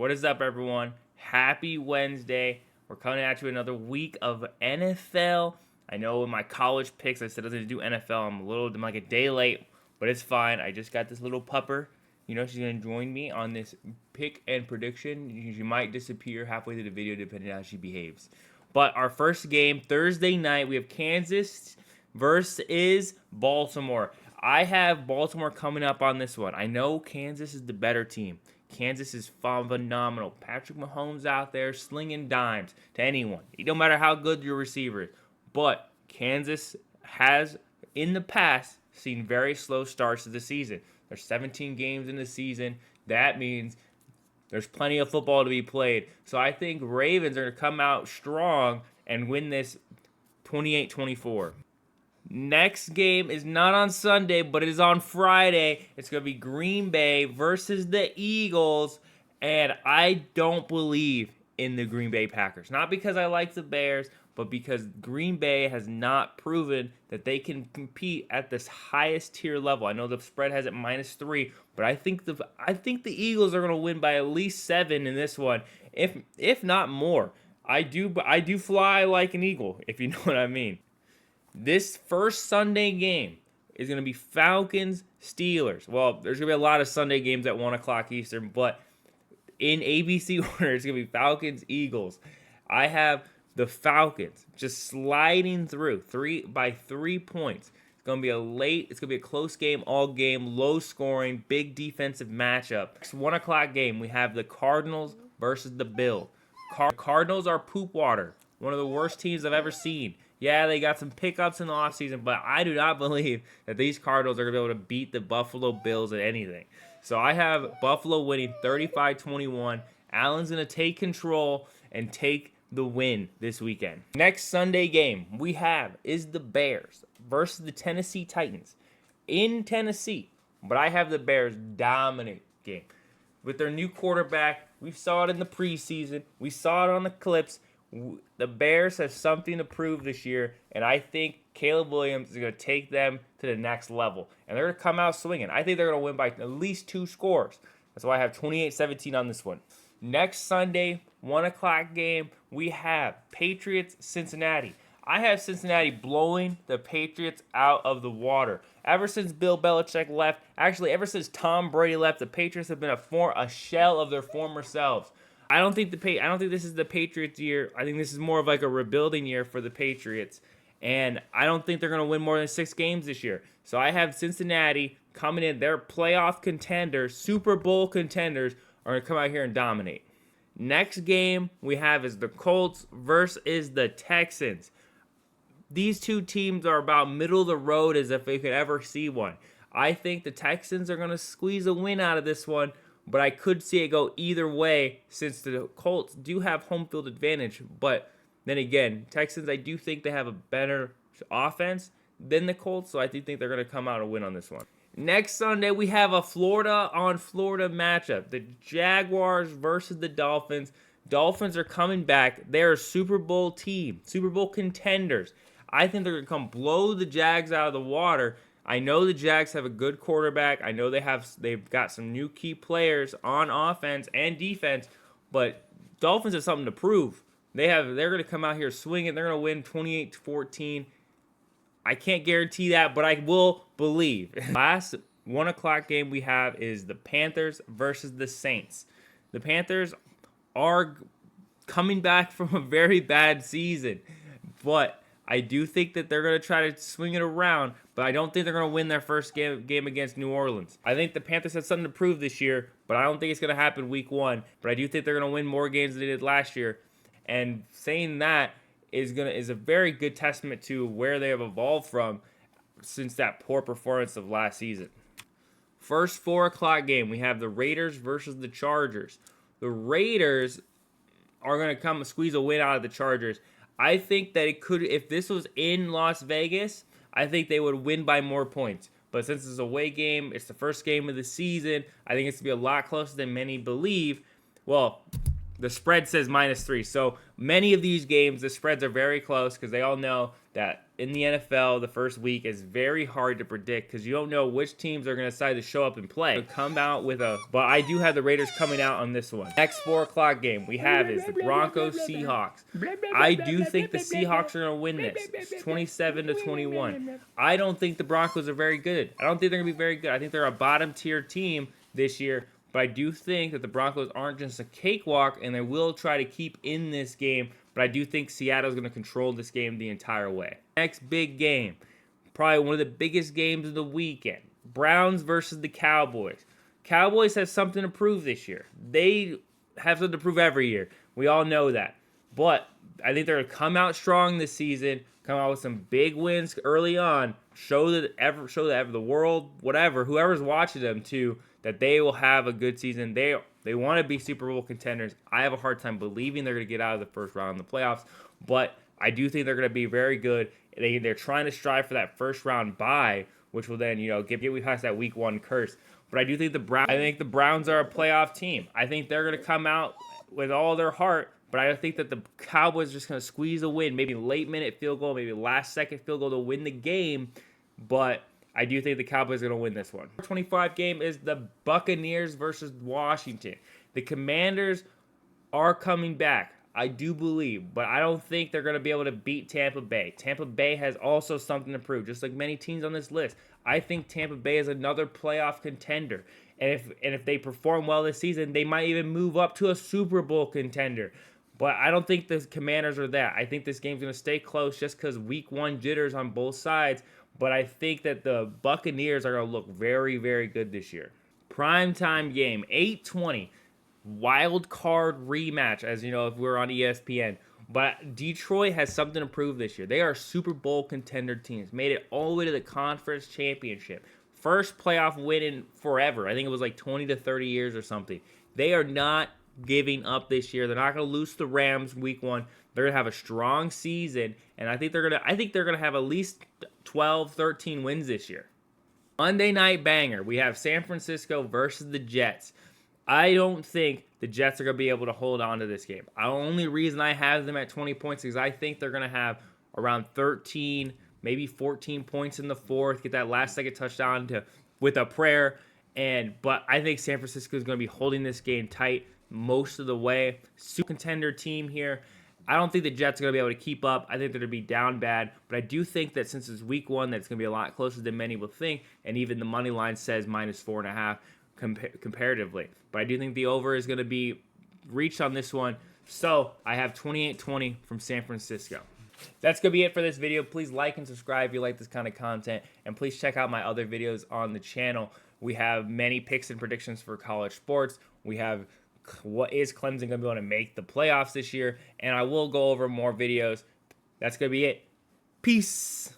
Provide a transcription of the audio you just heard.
What is up, everyone? Happy Wednesday. We're coming at you another week of NFL. I know in my college picks I said I was going to do NFL. I'm like a day late, but it's fine. I just got this little pupper. She's going to join me on this pick and prediction. She might disappear halfway through the video depending on how she behaves. But our first game, Thursday night, we have Kansas versus Baltimore. I have Baltimore coming up on this one. I know Kansas is the better team. Kansas is phenomenal. Patrick Mahomes out there slinging dimes to anyone. It don't matter how good your receiver is. But Kansas has, in the past, seen very slow starts to the season. There's 17 games in the season. That means there's plenty of football to be played. So I think Ravens are going to come out strong and win this 28-24. Next game is not on Sunday, but it is on Friday. It's going to be Green Bay versus the Eagles, and I don't believe in the Green Bay Packers. Not because I like the Bears, but because Green Bay has not proven that they can compete at this highest tier level. I know the spread has it -3, but I think the Eagles are going to win by at least 7 in this one, if not more. I do fly like an eagle, if you know what I mean. This first Sunday game is going to be Falcons-Steelers. Well, there's going to be a lot of Sunday games at 1 o'clock Eastern, but in ABC order, it's going to be Falcons-Eagles. I have the Falcons just sliding through by 3 points. It's going to be a close game all game, low scoring, big defensive matchup. Next 1 o'clock game, we have the Cardinals versus the Bills. Cardinals are poop water, one of the worst teams I've ever seen. Yeah, they got some pickups in the offseason, but I do not believe that these Cardinals are going to be able to beat the Buffalo Bills at anything. So I have Buffalo winning 35-21. Allen's going to take control and take the win this weekend. Next Sunday game we have is the Bears versus the Tennessee Titans in Tennessee. But I have the Bears dominate game. With their new quarterback, we saw it in the preseason. We saw it on the clips. The Bears have something to prove this year, and I think Caleb Williams is going to take them to the next level. And they're going to come out swinging. I think they're going to win by at least 2 scores. That's why I have 28-17 on this one. Next Sunday, 1 o'clock game, we have Patriots-Cincinnati. I have Cincinnati blowing the Patriots out of the water. Ever since Bill Belichick left, actually ever since Tom Brady left, the Patriots have been a shell of their former selves. I don't think this is the Patriots' year. I think this is more of like a rebuilding year for the Patriots. And I don't think they're going to win more than 6 games this year. So I have Cincinnati coming in. They're playoff contenders, Super Bowl contenders, are going to come out here and dominate. Next game we have is the Colts versus the Texans. These two teams are about middle of the road as if they could ever see one. I think the Texans are going to squeeze a win out of this one, but I could see it go either way since the Colts do have home field advantage. But then again, Texans, I do think they have a better offense than the Colts, so I do think they're going to come out and win on this one. Next Sunday, we have a Florida-on-Florida matchup. The Jaguars versus the Dolphins. Dolphins are coming back. They're a Super Bowl team, Super Bowl contenders. I think they're going to come blow the Jags out of the water. I know the Jags have a good quarterback. I know they've got some new key players on offense and defense, but Dolphins have something to prove. They're going to come out here swinging. They're going to win 28-14. I can't guarantee that, but I will believe. Last 1 o'clock game we have is the Panthers versus the Saints. The Panthers are coming back from a very bad season, but I do think that they're going to try to swing it around, but I don't think they're going to win their first game against New Orleans. I think the Panthers have something to prove this year, but I don't think it's going to happen week 1. But I do think they're going to win more games than they did last year. And saying that is a very good testament to where they have evolved from since that poor performance of last season. First 4 o'clock game, we have the Raiders versus the Chargers. The Raiders are going to come and squeeze a win out of the Chargers. I think that it could, if this was in Las Vegas, I think they would win by more points. But since it's a away game, it's the first game of the season, I think it's going to be a lot closer than many believe. Well, the spread says -3. So many of these games, the spreads are very close because they all know that in the NFL the first week is very hard to predict because you don't know which teams are going to decide to show up and play. Come out with but I do have the Raiders coming out on this one. Next 4 o'clock game we have is the Broncos Seahawks. I do think the Seahawks are going to win this. It's 27-21. I don't think the Broncos are very good. I don't think they're going to be very good. I think they're a bottom tier team this year. But I do think that the Broncos aren't just a cakewalk, and they will try to keep in this game. But I do think Seattle's going to control this game the entire way. Next big game, probably one of the biggest games of the weekend. Browns versus the Cowboys. Cowboys have something to prove this year. They have something to prove every year. We all know that. But I think they're going to come out strong this season, come out with some big wins early on, show the world, whatever, whoever's watching them too, that they will have a good season. They want to be Super Bowl contenders. I have a hard time believing they're going to get out of the first round in the playoffs, but I do think they're going to be very good. They're trying to strive for that first round bye, which will then, get we past that week 1 curse. But I do think the Browns are a playoff team. I think they're going to come out with all their heart, but I think that the Cowboys are just going to squeeze a win, maybe late minute field goal, maybe last second field goal to win the game, but I do think the Cowboys are going to win this one. 25 game is the Buccaneers versus Washington. The Commanders are coming back, I do believe, but I don't think they're going to be able to beat Tampa Bay. Tampa Bay has also something to prove, just like many teams on this list. I think Tampa Bay is another playoff contender, and if they perform well this season, they might even move up to a Super Bowl contender. But I don't think the Commanders are that. I think this game's going to stay close just because week 1 jitters on both sides. But I think that the Buccaneers are going to look very, very good this year. Primetime game, 8:20. Wild card rematch, as you know, if we're on ESPN. But Detroit has something to prove this year. They are Super Bowl contender teams. Made it all the way to the conference championship. First playoff win in forever. I think it was like 20 to 30 years or something. They are not giving up this year. They're not going to lose the Rams week 1. They're going to have a strong season, and I think they're going to have at least 12, 13 wins this year. Monday night banger. We have San Francisco versus the Jets. I don't think the Jets are going to be able to hold on to this game. The only reason I have them at 20 points is I think they're going to have around 13, maybe 14 points in the fourth, get that last second touchdown with a prayer. But I think San Francisco is going to be holding this game tight most of the way. Super contender team here. I don't think the Jets are going to be able to keep up. I think they're going to be down bad. But I do think that since it's week 1, that it's going to be a lot closer than many will think. And even the money line says -4.5 comparatively. But I do think the over is going to be reached on this one. So I have 28-20 from San Francisco. That's going to be it for this video. Please like and subscribe if you like this kind of content. And please check out my other videos on the channel. We have many picks and predictions for college sports. We have what is Clemson going to be able to make the playoffs this year. And I will go over more videos. That's going to be it. Peace.